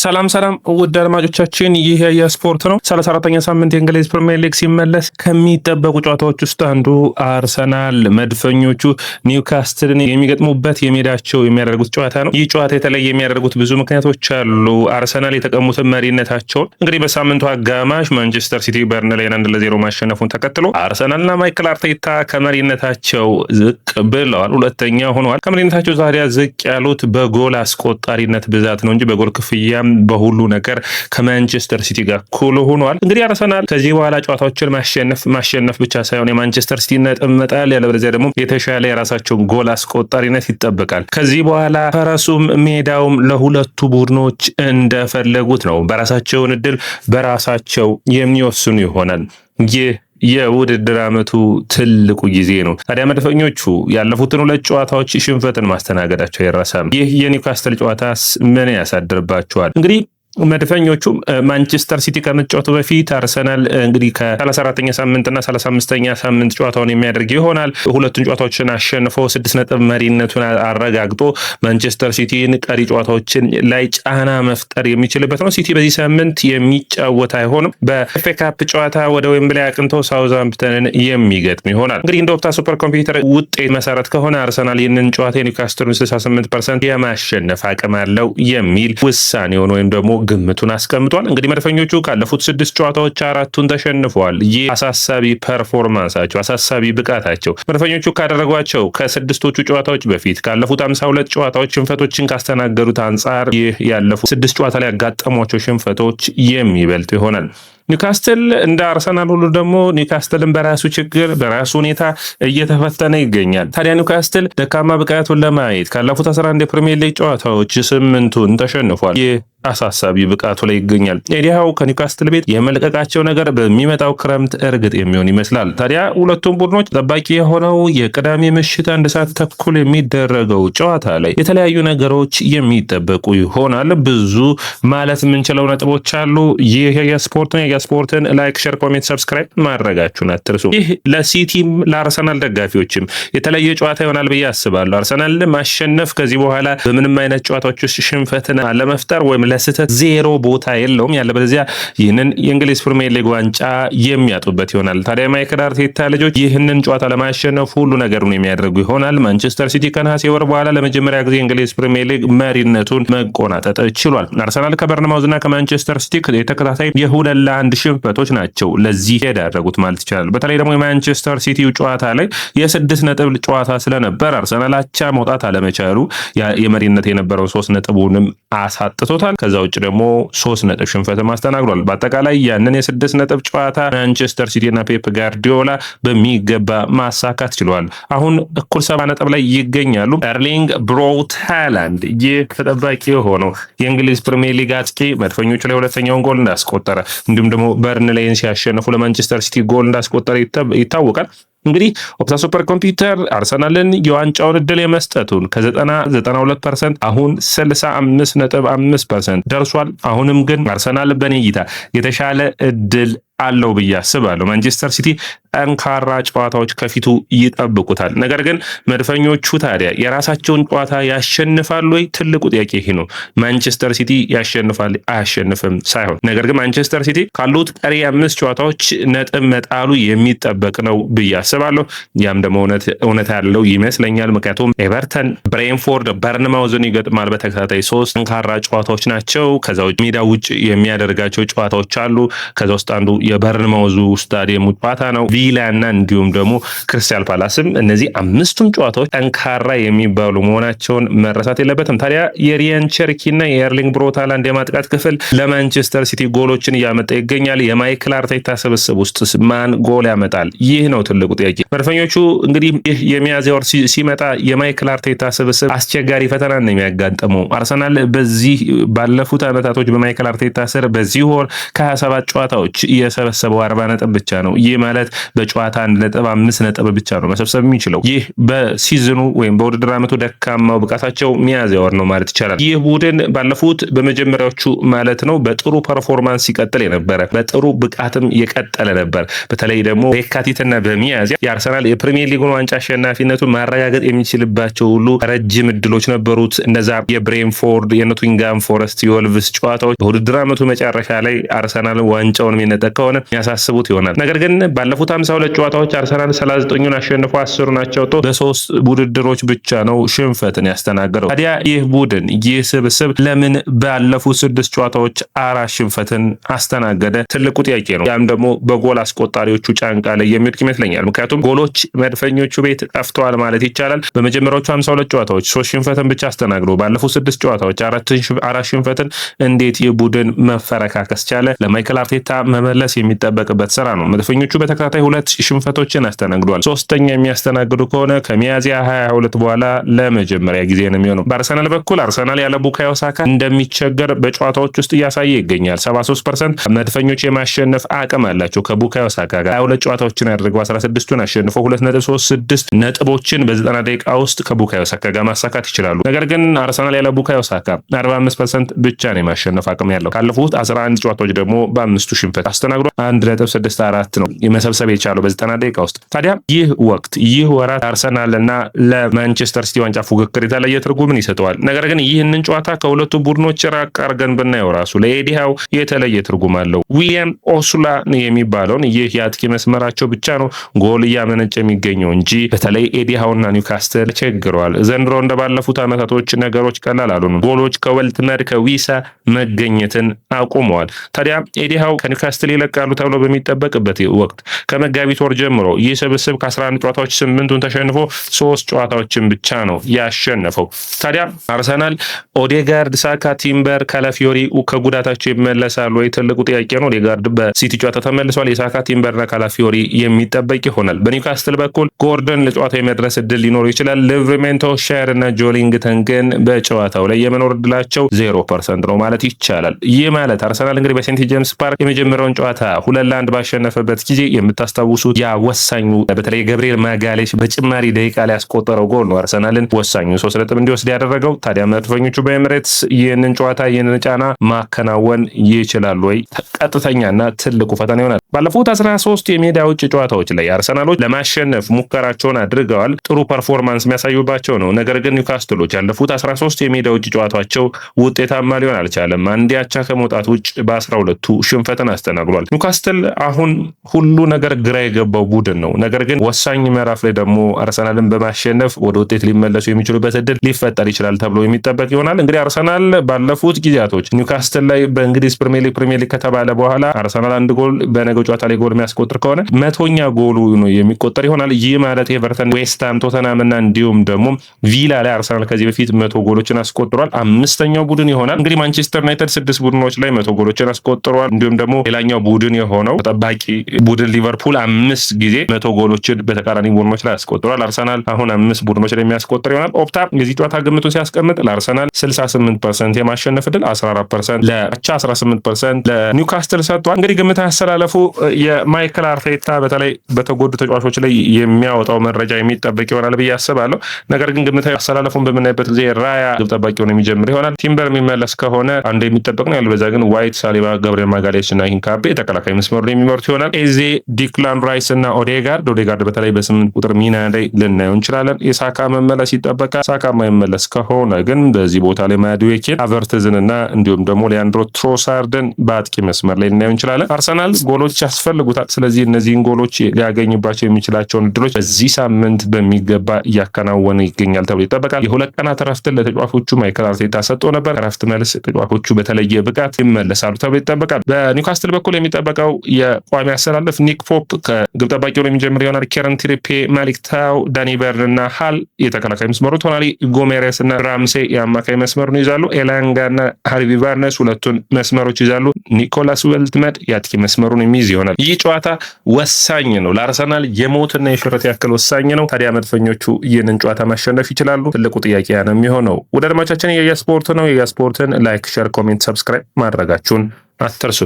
ሰላም ውድ አድማጮቻችን፣ ይህ የስፖርት ነው። 34ኛ ሳምንት የእንግሊዝ ፕሪሚየር ሊግ ሲመለስ ከሚጠበቁ ጨዋታዎች ውስጥ አንዱ አርሰናል መድፈኞቹ ኒውካስትልን የሚገጥሙበት የሜዳቸው የሚያደርጉት ጨዋታ ነው። ይህ ጨዋታ የተለየ የሚያደርጉት ብዙ ምክንያቶች አሉ። አርሰናል የተቀሙትን መሪነታቸውን እንግዲህ በሳምንቱ አጋማሽ ማንቸስተር ሲቲ በርንሌይን 1-0 ማሸነፉን ተከትሎ አርሰናልና ማይክል አርቴታ ከመሪነታቸው ዝቅ ብለዋል፣ ሁለተኛ ሆነዋል። ከመሪነታቸው ዛሬ ዝቅ ያሉት በጎል አስቆጣሪነት ብዛት ነው እንጂ በጎል ክፍያ በሁሉ ነገር ከማንቸስተር ሲቲ ጋር እኩል ሆኗል። እንግዲህ አርሰናል ከዚህ በኋላ ጨዋታዎችን ማሸነፍ ብቻ ሳይሆን የማንቸስተር ሲቲ ነጥብ መጣል፣ ያለበለዚያ ደግሞ የተሻለ የራሳቸውን ጎል አስቆጣሪነት ይጠበቃል። ከዚህ በኋላ ፈረሱም ሜዳውም ለሁለቱ ቡድኖች እንደፈለጉት ነው። በራሳቸውን እድል በራሳቸው የሚወስኑ ይሆናል። ይህ የውድድር ዓመቱ ትልቁ ጊዜ ነው። ታዲያ መድፈኞቹ ያለፉትን ሁለት ጨዋታዎች ሽንፈትን ማስተናገዳቸው አይረሳም። ይህ የኒውካስትል ጨዋታስ ምን ያሳድርባቸዋል? እንግዲህ መድፈኞቹ ማንቸስተር ሲቲ ከመጫወቱ በፊት አርሰናል እንግዲህ ከ34ኛ ሳምንትና 35ኛ ሳምንት ጨዋታውን የሚያደርግ ይሆናል። ሁለቱን ጨዋታዎችን አሸንፎ 6 ነጥብ መሪነቱን አረጋግጦ ማንቸስተር ሲቲን ቀሪ ጨዋታዎችን ላይ ጫና መፍጠር የሚችልበት ነው። ሲቲ በዚህ ሳምንት የሚጫወት አይሆንም። በኤፍኤ ካፕ ጨዋታ ወደ ዌምብሌይ አቅንቶ ሳውዝሃምፕተንን የሚገጥም ይሆናል። እንግዲህ እንደ ኦፕታ ሱፐር ኮምፒውተር ውጤት መሰረት ከሆነ አርሰናል ይህንን ጨዋታ የኒውካስትሉን 68% የማሸነፍ አቅም አለው የሚል ውሳኔውን ወይም ደግሞ ግምቱን አስቀምጧል። እንግዲህ መድፈኞቹ ካለፉት 6 ጨዋታዎች 4ቱን ተሸንፈዋል። ይህ አሳሳቢ ፐርፎርማንሳቸው፣ አሳሳቢ ብቃታቸው መድፈኞቹ ካደረጓቸው ከስድስቶቹ ጨዋታዎች በፊት ካለፉት 52 ጨዋታዎች ሽንፈቶችን ካስተናገዱት አንጻር ይህ ያለፉት 6 ጨዋታ ላይ ያጋጠሟቸው ሽንፈቶች የሚበልጥ ይሆናል። ኒውካስትል እንደ አርሰናል ሁሉ ደግሞ ኒውካስትልን በራሱ ችግር በራሱ ሁኔታ እየተፈተነ ይገኛል። ታዲያ ኒውካስትል ደካማ ብቃቱን ለማየት ካለፉት 11 የፕሪሚየር ሊግ ጨዋታዎች 8ቱን ተሸንፏል። ይህ አሳሳቢ ብቃቱ ላይ ይገኛል። ኤዲሃው ከኒውካስትል ቤት የመለቀቃቸው ነገር በሚመጣው ክረምት እርግጥ የሚሆን ይመስላል። ታዲያ ሁለቱም ቡድኖች ጠባቂ የሆነው የቅዳሜ ምሽት 1:30 የሚደረገው ጨዋታ ላይ የተለያዩ ነገሮች የሚጠበቁ ይሆናል። ብዙ ማለት የምንችለው ነጥቦች አሉ። ይህ የስፖርት ነው። የስፖርትን ላይክ፣ ሼር፣ ኮሜንት፣ ሰብስክራይብ ማድረጋችሁን አትርሱ። ይህ ለሲቲም ለአርሰናል ደጋፊዎችም የተለየ ጨዋታ ይሆናል ብዬ አስባለሁ። አርሰናል ማሸነፍ ከዚህ በኋላ በምንም አይነት ጨዋታዎች ውስጥ ሽንፈትን አለመፍጠር ወይም ለስህተት ዜሮ ቦታ የለውም። ያለበለዚያ ይህንን የእንግሊዝ ፕሪሚየር ሊግ ዋንጫ የሚያጡበት ይሆናል። ታዲያ ማይክል አርቴታ ልጆች ይህንን ጨዋታ ለማሸነፍ ሁሉ ነገሩን የሚያደርጉ ይሆናል። ማንቸስተር ሲቲ ከነሐሴ ወር በኋላ ለመጀመሪያ ጊዜ የእንግሊዝ ፕሪሚየር ሊግ መሪነቱን መቆናጠጥ ችሏል። አርሰናል ከበርንማውዝና ከማንቸስተር ሲቲ የተከታታይ የ2-1 ሽንፈቶች ናቸው ለዚህ የዳረጉት ማለት ይቻላል። በተለይ ደግሞ የማንቸስተር ሲቲው ጨዋታ ላይ የ6 ነጥብ ጨዋታ ስለነበር አርሰናል አቻ መውጣት አለመቻሉ የመሪነት የነበረው 3 ነጥቡንም አሳጥቶታል። ከዛ ውጭ ደግሞ 3 ነጥብ ሽንፈት ማስተናግዷል። በአጠቃላይ ያንን የ6 ነጥብ ጨዋታ ማንቸስተር ሲቲ እና ፔፕ ጋርዲዮላ በሚገባ ማሳካት ችለዋል። አሁን እኩል 70 ነጥብ ላይ ይገኛሉ። ኤርሊንግ ብራውት ሃላንድ ይህ ተጠባቂ የሆነው የእንግሊዝ ፕሪሚየር ሊግ አጥቂ መድፈኞቹ ላይ ሁለተኛውን ጎል እንዳስቆጠረ እንዲሁም ደግሞ በርንሌይን ሲያሸንፉ ለማንቸስተር ሲቲ ጎል እንዳስቆጠረ ይታወቃል። እንግዲህ ኦፕታ ሱፐር ኮምፒውተር አርሰናልን የዋንጫውን እድል የመስጠቱን ከ90-92% አሁን 65.5% ደርሷል። አሁንም ግን አርሰናል በኔ እይታ የተሻለ እድል አለው ብዬ አስባለሁ። ማንቸስተር ሲቲ ጠንካራ ጨዋታዎች ከፊቱ ይጠብቁታል። ነገር ግን መድፈኞቹ ታዲያ የራሳቸውን ጨዋታ ያሸንፋሉ ወይ? ትልቁ ጥያቄ ይሄ ነው። ማንቸስተር ሲቲ ያሸንፋል አያሸንፍም ሳይሆን፣ ነገር ግን ማንቸስተር ሲቲ ካሉት ቀሪ 5 ጨዋታዎች ነጥብ መጣሉ የሚጠበቅ ነው ብዬ አስባለሁ። ያም ደግሞ እውነት ያለው ይመስለኛል። ምክንያቱም ኤቨርተን፣ ብሬንፎርድ፣ በርንማውዝን ይገጥማል በተከታታይ 3 ጠንካራ ጨዋታዎች ናቸው። ከዛ ውጭ ሜዳ ውጭ የሚያደርጋቸው ጨዋታዎች አሉ። ከዛ ውስጥ አንዱ የበርንማውዙ ስታዲየም ጨዋታ ነው። ቪላ እና እንዲሁም ደግሞ ክሪስታል ፓላስም። እነዚህ 5ቱም ጨዋታዎች ጠንካራ የሚባሉ መሆናቸውን መረሳት የለበትም። ታዲያ የሪያን ቸርኪ እና የኤርሊንግ ብራውት ሃላንድ የማጥቃት ክፍል ለማንቸስተር ሲቲ ጎሎችን እያመጣ ይገኛል። የማይክል አርቴታ ስብስብ ውስጥ ማን ጎል ያመጣል? ይህ ነው ትልቁ ጥያቄ። መድፈኞቹ እንግዲህ ይህ የሚያዝያ ወር ሲመጣ የማይክል አርቴታ ስብስብ አስቸጋሪ ፈተና ነው የሚያጋጥመው። አርሰናል በዚህ ባለፉት ዓመታቶች በማይክል አርቴታ ስር በዚህ ወር ከ27 ጨዋታዎች የሰበሰበው 40 ነጥብ ብቻ ነው። ይህ ማለት በጨዋታ 1.5 ነጥብ ብቻ ነው መሰብሰብ የሚችለው። ይህ በሲዝኑ ወይም በውድድር ዓመቱ ደካማው ብቃታቸው ሚያዝያ ወር ነው ማለት ይቻላል። ይህ ቡድን ባለፉት በመጀመሪያዎቹ ማለት ነው በጥሩ ፐርፎርማንስ ሲቀጥል የነበረ በጥሩ ብቃትም የቀጠለ ነበር። በተለይ ደግሞ በየካቲትና በሚያዝያ የአርሰናል የፕሪሚየር ሊጉን ዋንጫ አሸናፊነቱን ማረጋገጥ የሚችልባቸው ሁሉ ረጅም እድሎች ነበሩት። እነዛ የብሬንፎርድ፣ የኖቲንጋም ፎረስት፣ የወልቭስ ጨዋታዎች በውድድር ዓመቱ መጨረሻ ላይ አርሰናል ዋንጫውን የሚነጠቅ ከሆነ የሚያሳስቡት ይሆናል። ነገር ግን ባለፉት 52 ጨዋታዎች አርሰናል 39ን አሸንፎ 10ን አቻውቶ በ3 ውድድሮች ብቻ ነው ሽንፈትን ያስተናገረው። ታዲያ ይህ ቡድን ይህ ስብስብ ለምን ባለፉት 6 ጨዋታዎች 4 ሽንፈትን አስተናገደ? ትልቁ ጥያቄ ነው። ያም ደግሞ በጎል አስቆጣሪዎቹ ጫንቃ ላይ የሚወድቅ ይመስለኛል። ምክንያቱም ጎሎች መድፈኞቹ ቤት ጠፍተዋል ማለት ይቻላል። በመጀመሪያዎቹ 52 ጨዋታዎች 3 ሽንፈትን ብቻ አስተናግዶ ባለፉት 6 ጨዋታዎች 4 ሽንፈትን እንዴት ይህ ቡድን መፈረካከስ ቻለ? ለማይክል አርቴታ መመለስ የሚጠበቅበት ስራ ነው። መድፈኞቹ በተከታታይ 2 ሽንፈቶችን አስተናግዷል። ሶስተኛ የሚያስተናግዱ ከሆነ ከሚያዝያ 22 በኋላ ለመጀመሪያ ጊዜ ነው የሚሆነው። በአርሰናል በኩል አርሰናል ያለ ቡካዮ ሳካ እንደሚቸገር በጨዋታዎች ውስጥ እያሳየ ይገኛል። 73% መድፈኞች የማሸነፍ አቅም አላቸው ከቡካዮ ሳካ ጋር 22 ጨዋታዎችን ያደረገው 16ቱን አሸንፎ 2.36 ነጥቦችን በ90 ደቂቃ ውስጥ ከቡካዮ ሳካ ጋር ማሳካት ይችላሉ። ነገር ግን አርሰናል ያለ ቡካዮ ሳካ 45% ብቻ ነው የማሸነፍ አቅም ያለው። ካለፉት 11 ጨዋታዎች ደግሞ በ5ቱ ሽንፈት አስተናግዶ 1.64 ነው የመሰብሰብ የቻለው በ90 ደቂቃ ውስጥ። ታዲያ ይህ ወቅት ይህ ወራት አርሰናልና ለማንቸስተር ሲቲ ዋንጫ ፉክክር የተለየ ትርጉምን ይሰጠዋል። ነገር ግን ይህንን ጨዋታ ከሁለቱ ቡድኖች ራቅ አድርገን ብናየው ራሱ ለኤዲሃው የተለየ ትርጉም አለው። ዊሊያም ኦሱላ የሚባለውን ይህ የአጥቂ መስመራቸው ብቻ ነው ጎል እያመነጨ የሚገኘው እንጂ በተለይ ኤዲሃውና ኒውካስትል ቸግረዋል። ዘንድሮ እንደባለፉት ዓመታቶች ነገሮች ቀላል አልሆኑም። ጎሎች ከወልትመድ ከዊሳ መገኘትን አቁመዋል። ታዲያ ኤዲሃው ከኒውካስትል ይለቃሉ ተብሎ በሚጠበቅበት ወቅት ከመጋቢት ወር ጀምሮ ይህ ስብስብ ከ11 ጨዋታዎች 8ቱን ተሸንፎ 3 ጨዋታዎችን ብቻ ነው ያሸነፈው። ታዲያ አርሰናል ኦዴጋርድ፣ ሳካ፣ ቲምበር፣ ካላፊዮሪ ከጉዳታቸው ይመለሳሉ ወይ? ትልቁ ጥያቄ ነው። ኦዴጋርድ በሲቲ ጨዋታ ተመልሷል። የሳካ ቲምበርና ካላፊዮሪ የሚጠበቅ ይሆናል። በኒውካስትል በኩል ጎርደን ለጨዋታው የመድረስ እድል ሊኖሩ ይችላል። ሊቨርሜንቶ፣ ሻየር እና ጆሊንግተን ግን በጨዋታው ላይ የመኖር እድላቸው 0% ነው ማለት ይቻላል። ይህ ማለት አርሰናል እንግዲህ በሴንት ጄምስ ፓርክ የመጀመሪያውን ጨዋታ 2-1 ባሸነፈበት ጊዜ የምታስታውሱት ያ ወሳኙ በተለይ ገብርኤል ማጋሌሽ በጭማሪ ደቂቃ ላይ ያስቆጠረው ጎል ነው አርሰናልን ወሳኙ 3 ነጥብ እንዲወስድ ያደረገው። ታዲያ መድፈኞቹ በኤምሬትስ ይህንን ጨዋታ ይህንን ጫና ማከናወን ይችላሉ ወይ? ቀጥተኛና ትልቁ ፈተና ይሆናል። ባለፉት 13 የሜዳ ውጭ ጨዋታዎች ላይ አርሰናሎች ለማሸነፍ ሙከራቸውን አድርገዋል። ጥሩ ፐርፎርማንስ የሚያሳዩባቸው ነው። ነገር ግን ኒውካስትሎች ያለፉት 13 የሜዳ ውጭ ጨዋታቸው ውጤታማ ሊሆን አልቻለም። አንድ አቻ ከመውጣት ውጭ በ12ቱ ሽንፈትን አስተናግሯል። ኒውካስትል አሁን ሁሉ ነገር ግራ የገባው ቡድን ነው። ነገር ግን ወሳኝ ምዕራፍ ላይ ደግሞ አርሰናልን በማሸነፍ ወደ ውጤት ሊመለሱ የሚችሉበት እድል ሊፈጠር ይችላል ተብሎ የሚጠበቅ ይሆናል። እንግዲህ አርሰናል ባለፉት ጊዜያቶች ኒውካስትል ላይ በእንግሊዝ ፕሪሚየር ሊግ ከተባለ በኋላ አርሰናል 1 ጎል በነገው ጨዋታ ላይ ጎል የሚያስቆጥር ከሆነ 100ኛ ጎሉ ነው የሚቆጠር ይሆናል። ይህ ማለት ኤቨርተን፣ ዌስትሃም፣ ቶተናም እና እንዲሁም ደግሞ ቪላ ላይ አርሰናል ከዚህ በፊት 100 ጎሎችን አስቆጥሯል። 5ኛው ቡድን ይሆናል። እንግዲህ ማንቸስተር ዩናይትድ 6 ቡድኖች ላይ 100 ጎሎችን አስቆጥሯል። እንዲሁም ደግሞ ሌላኛው ቡድን የሆነው ተጠባቂ ቡድን ሊቨርፑል 5 ጊዜ 100 ጎሎችን በተቃራኒ ቡድኖች ላይ አስቆጥሯል። አርሰናል አሁን 5 ቡድኖች ላይ የሚያስቆጥር ይሆናል። ኦፕታ የዚህ ጨዋታ ግምቱን ሲያስቀምጥ ለአርሰናል 68% የማሸነፍ ዕድል፣ 14% ለአቻ፣ 18% ለኒውካስትል ሰጥቷል። እንግዲህ ግምት ያስተላለፉ የማይክል አርቴታ በተለይ በተጎዱ ተጫዋቾች ላይ የሚያወጣው መረጃ የሚጠበቅ ይሆናል ብዬ አስባለሁ። ነገር ግን ግምት ያስተላለፉን በምናይበት ጊዜ ራያ ግብ ጠባቂውን የሚጀምር ይሆናል። ቲምበር የሚመለስ ከሆነ አንዱ የሚጠበቅ ነው። ያለበዛ ግን ዋይት፣ ሳሊባ፣ ገብርኤል ማጋሌሽ እና ሂንካፔ ተከላካይ መስመሩ ላይ የሚመሩት ይሆናል። ኤዜ፣ ዲክላን ራይስ እና ኦዴጋርድ በተለይ በ8 ቁጥር ሚና ላይ ልናየው እንችላለን። የሳካ መመለስ ይጠበቃል። ሳካ የማይመለስ ከሆነ ግን በዚህ ቦታ ላይ ማዱዌኬን፣ አቨርትዝን እና እንዲሁም ደግሞ ሊያንድሮ ትሮሳርድን በአጥቂ መስመር ላይ ልናየው እንችላለን። አርሰናል ጎሎች ያስፈልጉታል። ስለዚህ እነዚህን ጎሎች ሊያገኝባቸው የሚችላቸውን እድሎች በዚህ ሳምንት በሚገባ እያከናወነ ይገኛል ተብሎ ይጠበቃል። የ2 ቀናት እረፍትን ለተጫዋቾቹ ማይክል አርቴታ ሰጥቶ ነበር። እረፍት መልስ ተጫዋቾቹ በተለየ ብቃት ይመለሳሉ ተብሎ ይጠበቃል። በኒውካስትል በኩል የሚጠበቀው የቋሚ አሰላለፍ ኒክ ፖፕ ከግብ ጠባቂው የሚጀምር ይሆናል። ኬረን ትሪፔ፣ ማሊክ ታው፣ ዳኒ በርን እና ሃል የተከላካይ መስመሩ፣ ቶናሊ ጎሜሬስ እና ራምሴ የአማካይ መስመሩን ይዛሉ። ኤላንጋ እና ሃርቪ ባርነስ ሁለቱን መስመሮች ይዛሉ። ኒኮላስ ዌልትመድ የአጥቂ መስመሩን የሚይዝ ይሆናል። ይህ ጨዋታ ወሳኝ ነው። ለአርሰናል የሞትና የሽረት ያክል ወሳኝ ነው። ታዲያ መድፈኞቹ ይህንን ጨዋታ ማሸነፍ ይችላሉ? ትልቁ ጥያቄ ነው የሚሆነው። ወደ አድማቻችን የያ ስፖርት ነው። የያ ስፖርትን ላይክ፣ ሼር፣ ኮሜንት፣ ሰብስክራይብ ማድረጋችሁን አትርሱ።